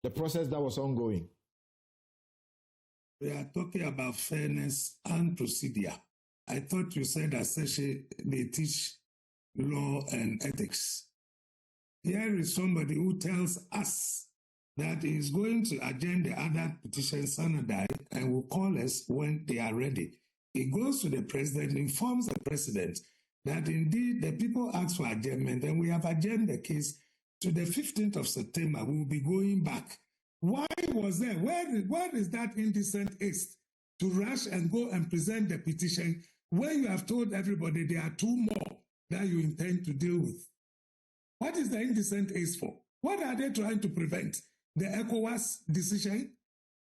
the process that was ongoing? We are talking about fairness and procedure. I thought you said essentially they teach law and ethics. Here is somebody who tells us that he is going to adjourn the other petitions Sanadai and will call us when they are ready. He goes to the president, informs the president that indeed the people asked for adjournment and we have adjourned the case to the 15th of September. We will be going back. Why was there? Where is that indecent haste to rush and go and present the petition when you have told everybody there are two more that you intend to deal with? What is the indecent haste for? What are they trying to prevent? The ECOWAS decision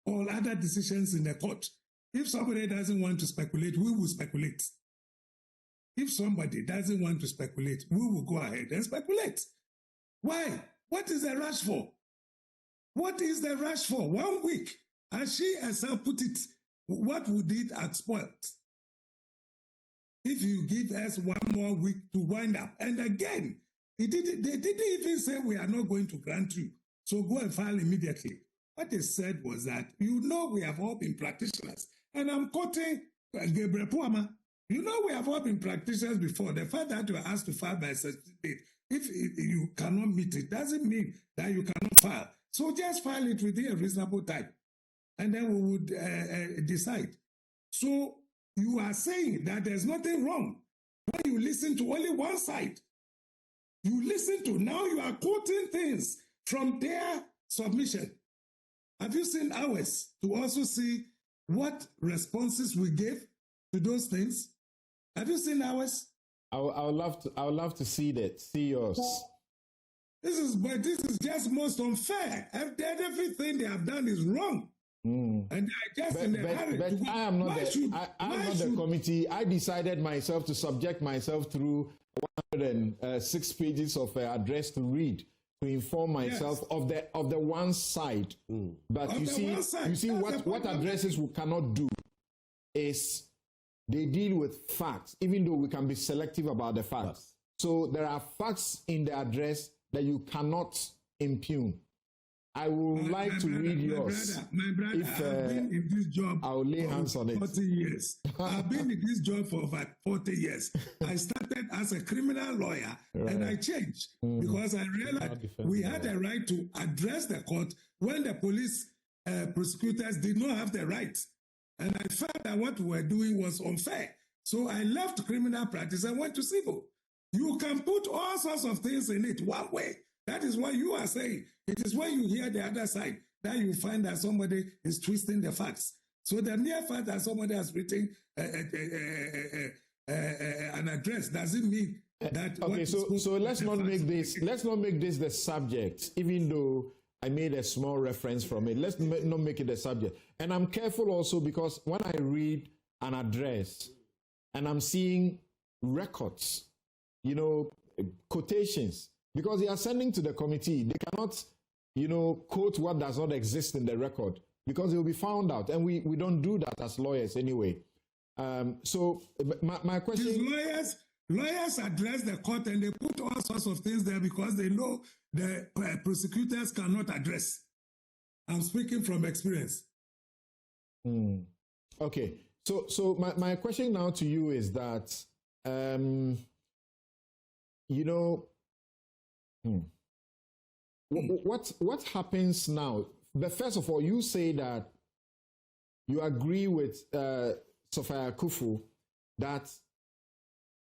or other decisions in the court? If somebody doesn't want to speculate, we will speculate. If somebody doesn't want to speculate, we will go ahead and speculate. Why? What is the rush for? What is the rush for? 1 week. As she herself put it, what would it have spoiled? If you give us 1 more week to wind up. And again, they didn't even say we are not going to grant you. So go and file immediately. What they said was that, we have all been practitioners. And I'm quoting Gabriel Puama. We have all been practitioners before. The fact that you are asked to file by a certain date, if you cannot meet it, doesn't mean that you cannot file. So just file it within a reasonable time. And then we would decide. So you are saying that there's nothing wrong when you listen to only one side. You listen to, now you are quoting things from their submission. Have you seen ours to also see what responses we gave to those things? Have you seen ours? I would love to see that. See yours. This is just most unfair. Everything they have done is wrong. And they are just in a hurry. But I am not the committee. I decided myself to subject myself through 106 pages of address to read, to inform myself of the one side. But you see what addresses we cannot do is they deal with facts, even though we can be selective about the facts. So there are facts in the address that you cannot impugn. I would like to read yours. My brother, I've been in this job I'll lay hands on it. 40 years. I've been in this job for over 40 years. I started as a criminal lawyer and I changed because I realized we had a right to address the court when the police prosecutors did not have the right. And I felt that what we were doing was unfair. So I left criminal practice and went to civil. You can put all sorts of things in it one way. That is what you are saying. It is when you hear the other side that you find that somebody is twisting the facts. So the mere fact that somebody has written an address doesn't mean that. Okay, so let's not make this the subject, even though I made a small reference from it. Let's not make it a subject. And I'm careful also because when I read an address and I'm seeing records, quotations, because they are sending to the committee, they cannot, quote what does not exist in the record because it will be found out. And we don't do that as lawyers anyway. So my question... Lawyers address the court and they put all sorts of things there because they know the prosecutors cannot address. I'm speaking from experience. Okay. So my question now to you is that, what happens now? But first of all, you say that you agree with Sophia Kufu that,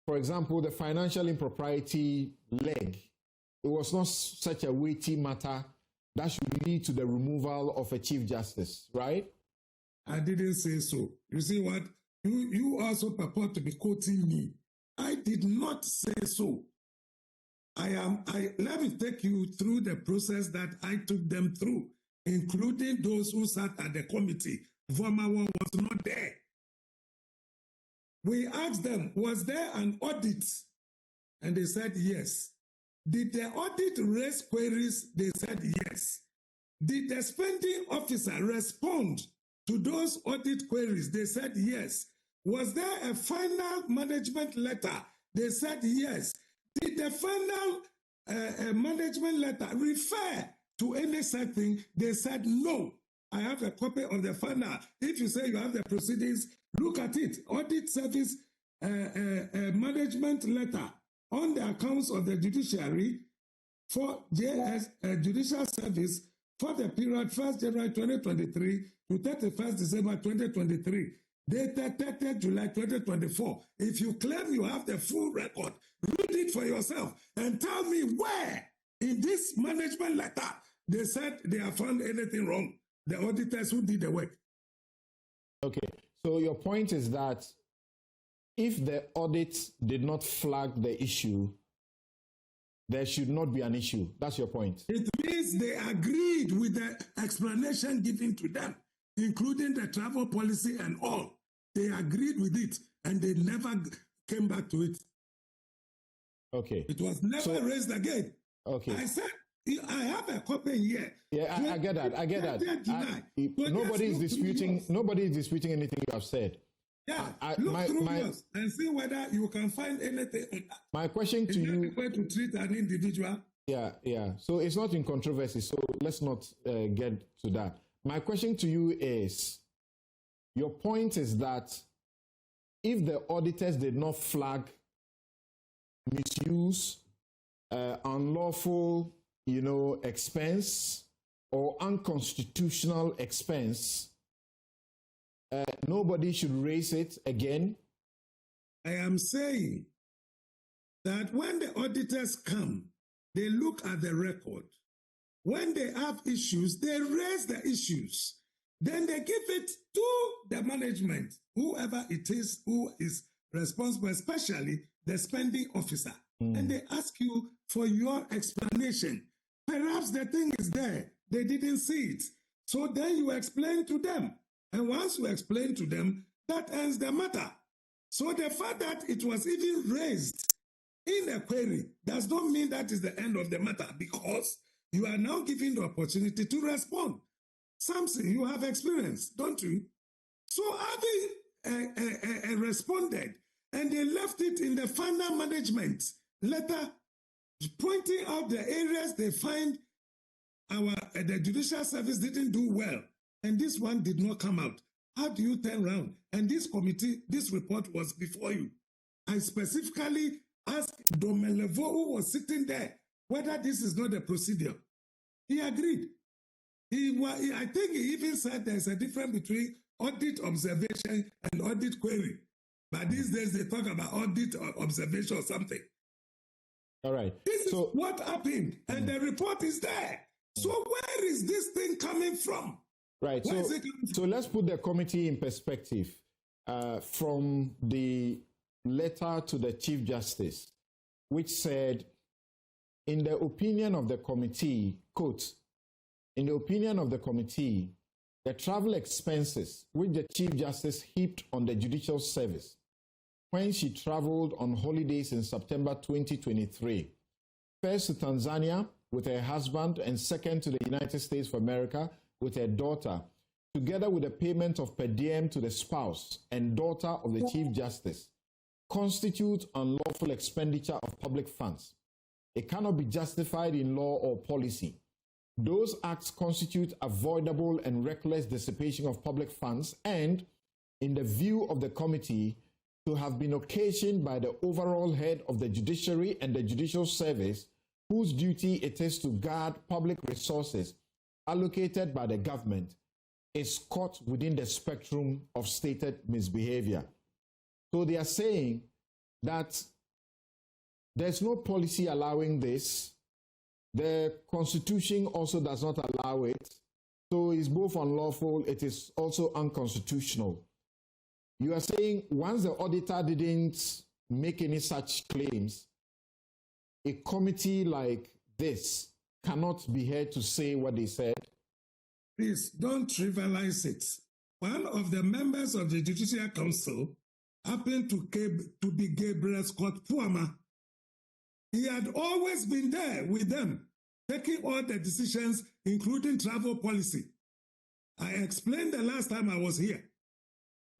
for example, the financial impropriety leg, it was not such a weighty matter that should lead to the removal of a Chief Justice, right? I didn't say so. You see what? You also purport to be quoting me. I did not say so. Let me take you through the process that I took them through, including those who sat at the committee. Vomawa was not there. We asked them, was there an audit? And they said yes. Did the audit raise queries? They said yes. Did the spending officer respond to those audit queries? They said yes. Was there a final management letter? They said yes. Did the final management letter refer to any such thing? They said no. I have a copy of the final. If you say you have the proceedings, look at it. Audit service management letter on the accounts of the judiciary for JS Judicial Service for the period 1st January 2023 to 31st December 2023, dated 30th July 2024. If you claim you have the full record, read it for yourself and tell me where in this management letter they said they have found anything wrong. The auditors who did the work. Okay, so your point is that if the audit did not flag the issue, there should not be an issue. That's your point. It means they agreed with the explanation given to them, including the travel policy and all. They agreed with it and they never came back to it. Okay. It was never raised again. Okay. I said, I have a copy here. Yeah, I get that. I get that. Nobody is disputing anything you have said. Yeah, look through yours and see whether you can find anything. My question to you: way to treat an individual. Yeah. So it's not in controversy. So let's not get to that. My question to you is: your point is that if the auditors did not flag misuse, unlawful, expense or unconstitutional expense, nobody should raise it again. I am saying that when the auditors come, they look at the record. When they have issues, they raise the issues. Then they give it to the management, whoever it is who is responsible, especially the spending officer. And they ask you for your explanation. Perhaps the thing is there. They didn't see it. So then you explain to them. And once you explain to them, that ends the matter. So the fact that it was even raised in a query does not mean that is the end of the matter, because you are now given the opportunity to respond. Something you have experienced, don't you? So having responded, and they left it in the final management letter, pointing out the areas they find the judicial service didn't do well, and this one did not come out. How do you turn around? And this committee, this report was before you. I specifically asked Domelevo, who was sitting there, whether this is not a procedure. He agreed. I think he even said there's a difference between audit observation and audit query. But these days they talk about audit or observation or something. All right. This is what happened, and the report is there. So where is this thing coming from? Right. So let's put the committee in perspective. From the letter to the Chief Justice, which said, in the opinion of the committee, quote, in the opinion of the committee, the travel expenses which the Chief Justice heaped on the judicial service when she traveled on holidays in September 2023, first to Tanzania with her husband and second to the United States of America with her daughter, together with the payment of per diem to the spouse and daughter of the Chief Justice, constitute unlawful expenditure of public funds. It cannot be justified in law or policy. Those acts constitute avoidable and reckless dissipation of public funds and, in the view of the committee, to have been occasioned by the overall head of the judiciary and the judicial service, whose duty it is to guard public resources allocated by the government, is caught within the spectrum of stated misbehavior. So they are saying that there's no policy allowing this. The Constitution also does not allow it. So it's both unlawful, it is also unconstitutional. You are saying once the auditor didn't make any such claims, a committee like this cannot be heard to say what they said? Please don't trivialize it. One of the members of the Judicial Council happened to be Gabriel Scott Puama. He had always been there with them, taking all the decisions, including travel policy. I explained the last time I was here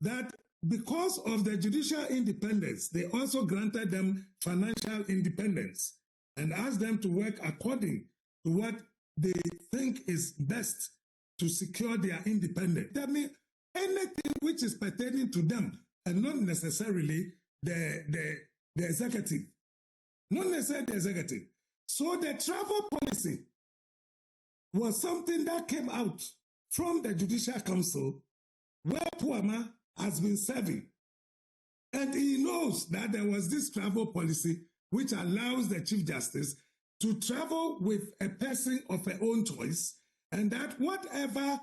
that because of the judicial independence, they also granted them financial independence and asked them to work according to what they think is best to secure their independence. That means anything which is pertaining to them and not necessarily the executive. Not necessarily the executive. So the travel policy was something that came out from the Judicial Council where Puama has been serving. And he knows that there was this travel policy which allows the Chief Justice to travel with a person of her own choice, and that whatever,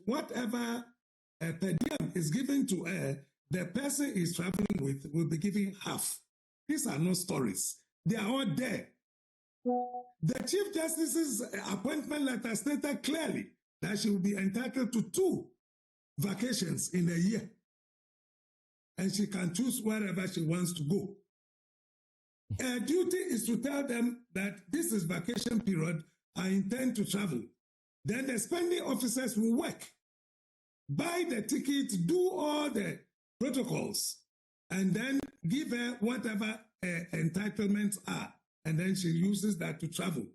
whatever per diem is given to her, the person is traveling with will be given half. These are not stories. They are all there. The Chief Justice's appointment letter stated clearly that she will be entitled to 2 vacations in a year. And she can choose wherever she wants to go. Her duty is to tell them that this is vacation period, I intend to travel. Then the spending officers will work, buy the ticket, do all the protocols, and then give her whatever entitlements are. And then she uses that to travel.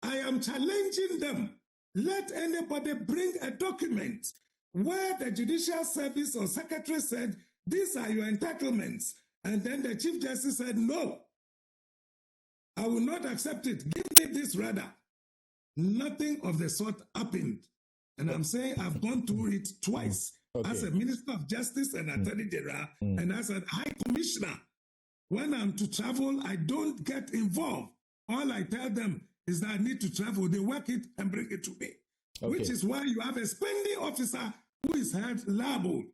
I am challenging them. Let anybody bring a document where the Judicial Service or Secretary said, these are your entitlements. And then the Chief Justice said, no, I will not accept it. Give me this rather. Nothing of the sort happened. And I'm saying I've gone through it twice as a Minister of Justice and Attorney General and as a High Commissioner. When I'm to travel, I don't get involved. All I tell them is that I need to travel. They work it and bring it to me. Which is why you have a spending officer who is held liable.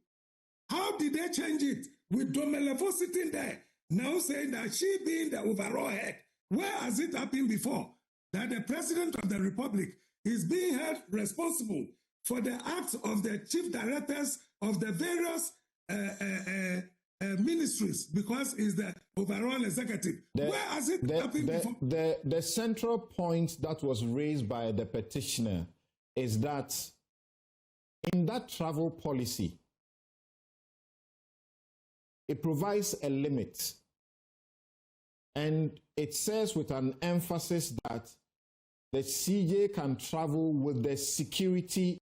How did they change it? With Domelevo sitting there, now saying that she being the overall head. Where has it happened before? That the President of the Republic is being held responsible for the acts of the chief directors of the various ministries because he's the overall executive. Where has it happened before? The central point that was raised by the petitioner is that in that travel policy, it provides a limit. And it says with an emphasis that the CJ can travel with the security